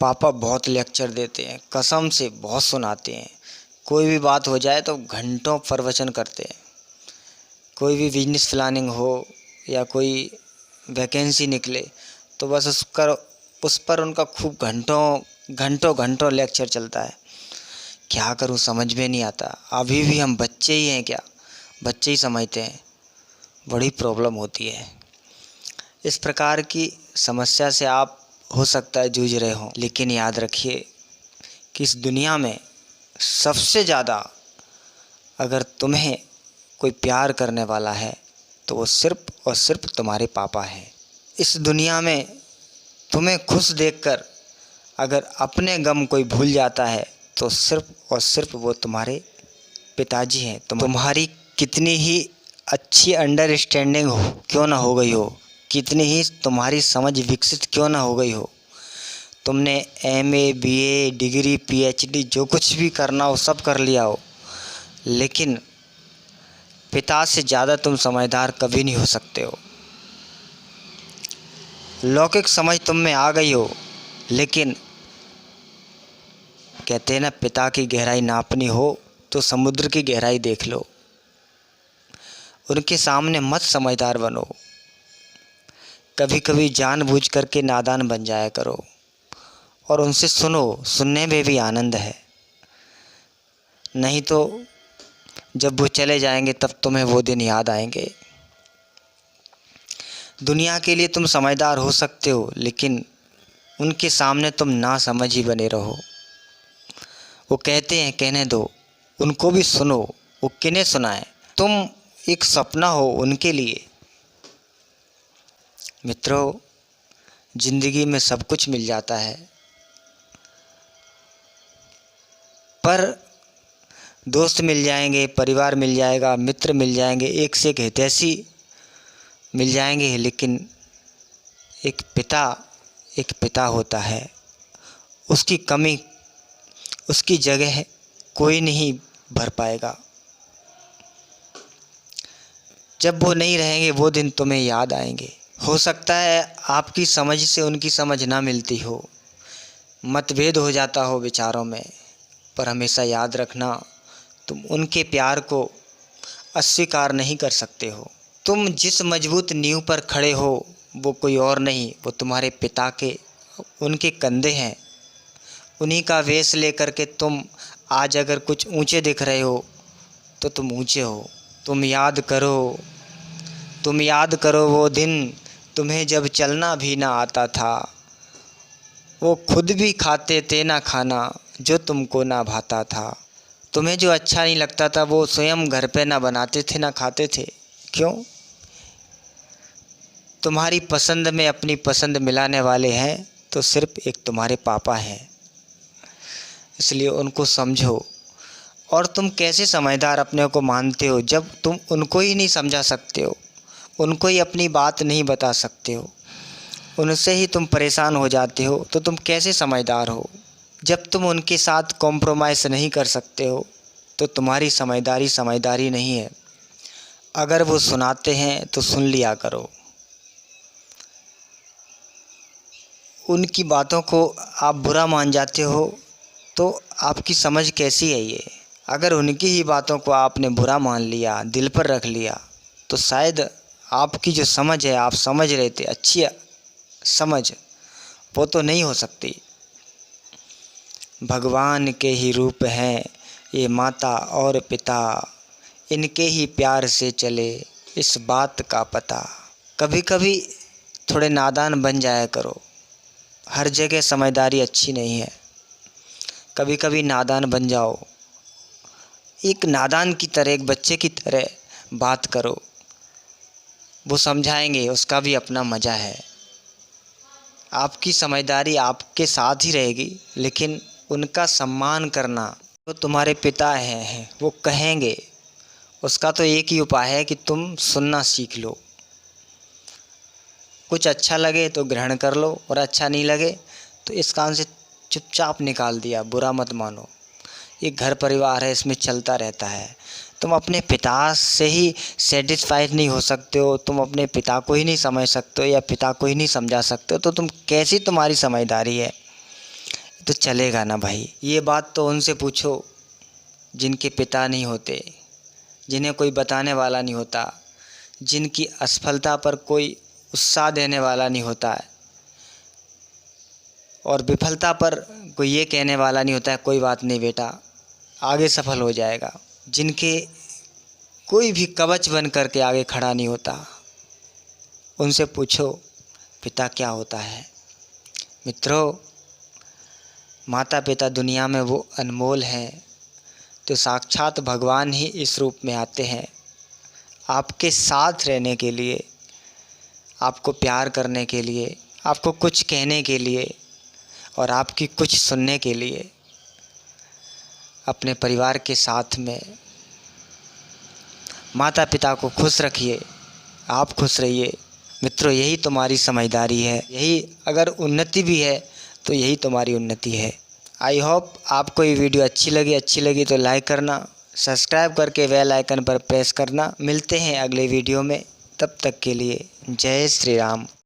पापा बहुत लेक्चर देते हैं, कसम से बहुत सुनाते हैं। कोई भी बात हो जाए तो घंटों प्रवचन करते हैं। कोई भी बिजनेस प्लानिंग हो या कोई वैकेंसी निकले तो बस उस पर उनका खूब घंटों लेक्चर चलता है। क्या करूं समझ में नहीं आता। अभी भी हम बच्चे ही हैं क्या? बच्चे ही समझते हैं। बड़ी प्रॉब्लम होती है। इस प्रकार की समस्या से आप हो सकता है जूझ रहे हों, लेकिन याद रखिए कि इस दुनिया में सबसे ज़्यादा अगर तुम्हें कोई प्यार करने वाला है तो वो सिर्फ़ और सिर्फ तुम्हारे पापा हैं। इस दुनिया में तुम्हें खुश देखकर अगर अपने गम कोई भूल जाता है तो सिर्फ़ और सिर्फ वो तुम्हारे पिताजी हैं। तुम्हारी कितनी ही अच्छी अंडरस्टैंडिंग हो क्यों ना हो गई हो, कितनी ही तुम्हारी समझ विकसित क्यों ना हो गई हो, तुमने एमए, बीए, डिग्री, पीएचडी जो कुछ भी करना हो सब कर लिया हो, लेकिन पिता से ज़्यादा तुम समझदार कभी नहीं हो सकते हो। लौकिक समझ तुम में आ गई हो, लेकिन कहते हैं ना, पिता की गहराई नापनी हो तो समुद्र की गहराई देख लो। उनके सामने मत समझदार बनो। कभी कभी जानबूझ करके नादान बन जाया करो और उनसे सुनो, सुनने में भी आनंद है। नहीं तो जब वो चले जाएंगे तब तुम्हें वो दिन याद आएंगे। दुनिया के लिए तुम समझदार हो सकते हो, लेकिन उनके सामने तुम ना समझ ही बने रहो। वो कहते हैं कहने दो, उनको भी सुनो। वो किन्हें सुनाए? तुम एक सपना हो उनके लिए। मित्रों, ज़िंदगी में सब कुछ मिल जाता है, पर दोस्त मिल जाएंगे, परिवार मिल जाएगा, मित्र मिल जाएंगे, एक से एक हितैषी मिल जाएंगे, लेकिन एक पिता होता है। उसकी कमी, उसकी जगह कोई नहीं भर पाएगा। जब वो नहीं रहेंगे वो दिन तुम्हें याद आएंगे। हो सकता है आपकी समझ से उनकी समझ ना मिलती हो, मतभेद हो जाता हो विचारों में, पर हमेशा याद रखना, तुम उनके प्यार को अस्वीकार नहीं कर सकते हो। तुम जिस मजबूत नींव पर खड़े हो वो कोई और नहीं, वो तुम्हारे पिता के उनके कंधे हैं। उन्हीं का वेश लेकर के तुम आज अगर कुछ ऊंचे दिख रहे हो तो तुम ऊंचे हो। तुम याद करो वो दिन, तुम्हें जब चलना भी ना आता था। वो खुद भी खाते थे ना खाना जो तुमको ना भाता था। तुम्हें जो अच्छा नहीं लगता था वो स्वयं घर पे ना बनाते थे ना खाते थे। क्यों? तुम्हारी पसंद में अपनी पसंद मिलाने वाले हैं तो सिर्फ एक तुम्हारे पापा हैं। इसलिए उनको समझो। और तुम कैसे समझदार अपने को मानते हो जब तुम उनको ही नहीं समझा सकते हो, उनको ही अपनी बात नहीं बता सकते हो, उनसे ही तुम परेशान हो जाते हो, तो तुम कैसे समझदार हो? जब तुम उनके साथ कॉम्प्रोमाइज़ नहीं कर सकते हो तो तुम्हारी समझदारी नहीं है। अगर वो सुनाते हैं तो सुन लिया करो। उनकी बातों को आप बुरा मान जाते हो तो आपकी समझ कैसी है ये? अगर उनकी ही बातों को आपने बुरा मान लिया, दिल पर रख लिया, तो शायद आपकी जो समझ है, आप समझ रहे थे अच्छी समझ, वो तो नहीं हो सकती। भगवान के ही रूप हैं ये माता और पिता, इनके ही प्यार से चले इस बात का पता। कभी कभी थोड़े नादान बन जाया करो। हर जगह समझदारी अच्छी नहीं है। कभी कभी नादान बन जाओ। एक नादान की तरह, एक बच्चे की तरह बात करो। वो समझाएंगे, उसका भी अपना मज़ा है। आपकी समझदारी आपके साथ ही रहेगी, लेकिन उनका सम्मान करना। वो तुम्हारे पिता हैं, वो कहेंगे, उसका तो एक ही उपाय है कि तुम सुनना सीख लो। कुछ अच्छा लगे तो ग्रहण कर लो और अच्छा नहीं लगे तो इस कान से चुपचाप निकाल दिया। बुरा मत मानो। ये घर परिवार है, इसमें चलता रहता है। तुम अपने पिता से ही सेटिस्फाइड नहीं हो सकते हो, तुम अपने पिता को ही नहीं समझ सकते हो या पिता को ही नहीं समझा सकते हो, तो तुम कैसी तुम्हारी समझदारी है? तो चलेगा ना भाई। ये बात तो उनसे पूछो जिनके पिता नहीं होते, जिन्हें कोई बताने वाला नहीं होता, जिनकी असफलता पर कोई उत्साह देने वाला नहीं होता है, और विफलता पर कोई ये कहने वाला नहीं होता है कोई बात नहीं बेटा आगे सफल हो जाएगा। जिनके कोई भी कवच बन करके आगे खड़ा नहीं होता, उनसे पूछो पिता क्या होता है। मित्रों, माता पिता दुनिया में वो अनमोल हैं तो साक्षात भगवान ही इस रूप में आते हैं आपके साथ रहने के लिए, आपको प्यार करने के लिए, आपको कुछ कहने के लिए और आपकी कुछ सुनने के लिए। अपने परिवार के साथ में माता पिता को खुश रखिए, आप खुश रहिए। मित्रों, यही तुम्हारी समझदारी है, यही अगर उन्नति भी है तो यही तुम्हारी उन्नति है। आई होप आपको ये वीडियो अच्छी लगी तो लाइक करना, सब्सक्राइब करके बेल आइकन पर प्रेस करना। मिलते हैं अगले वीडियो में, तब तक के लिए जय श्री राम।